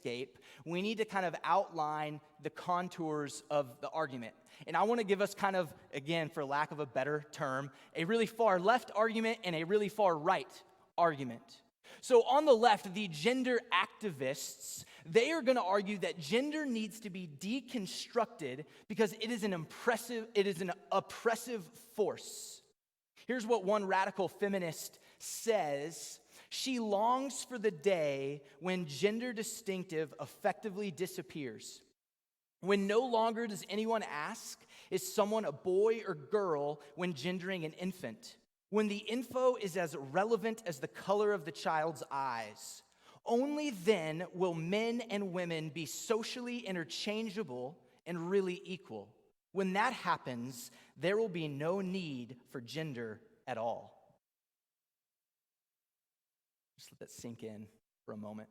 landscape, we need to kind of outline the contours of the argument. And I want to give us kind of, again, for lack of a better term, a really far left argument and a really far right argument. So on the left, the gender activists, they are going to argue that gender needs to be deconstructed because it is an oppressive force. Here's what one radical feminist says. She longs for the day when gender distinctive effectively disappears. When no longer does anyone ask, is someone a boy or girl when gendering an infant? When the info is as relevant as the color of the child's eyes. Only then will men and women be socially interchangeable and really equal. When that happens, there will be no need for gender at all. Just let that sink in for a moment.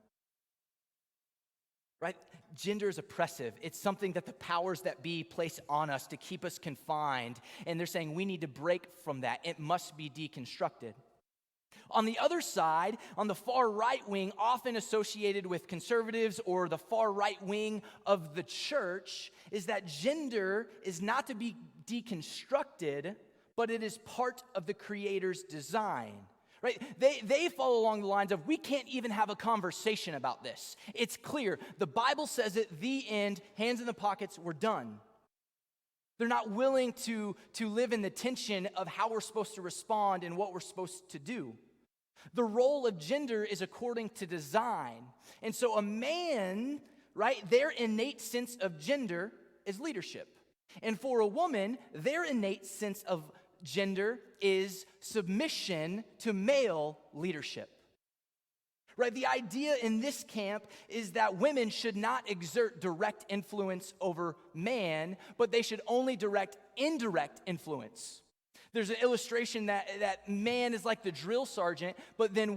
Right? Gender is oppressive. It's something that the powers that be place on us to keep us confined. And they're saying we need to break from that. It must be deconstructed. On the other side, on the far right wing, often associated with conservatives or the far right wing of the church, is that gender is not to be deconstructed, but it is part of the Creator's design. Right? They follow along the lines of, we can't even have a conversation about this. It's clear. The Bible says it, the end, hands in the pockets, we're done. They're not willing to live in the tension of how we're supposed to respond and what we're supposed to do. The role of gender is according to design. And so a man, right, their innate sense of gender is leadership. And for a woman, their innate sense of gender is submission to male leadership. Right? The idea in this camp is that women should not exert direct influence over man, but they should only direct indirect influence. There's an illustration that man is like the drill sergeant, but then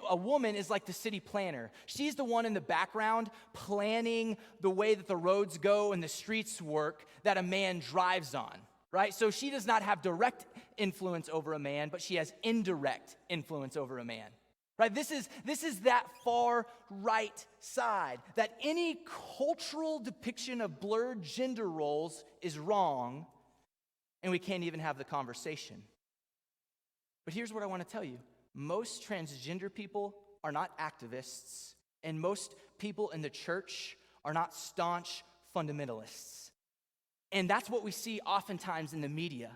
a woman is like the city planner. She's the one in the background planning the way that the roads go and the streets work that a man drives on. Right? So she does not have direct influence over a man, but she has indirect influence over a man. Right? This is that far right side, that any cultural depiction of blurred gender roles is wrong, and we can't even have the conversation. But here's what I want to tell you. Most transgender people are not activists, and most people in the church are not staunch fundamentalists. And that's what we see oftentimes in the media.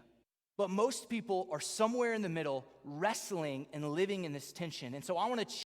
But most people are somewhere in the middle, wrestling and living in this tension. And so I want to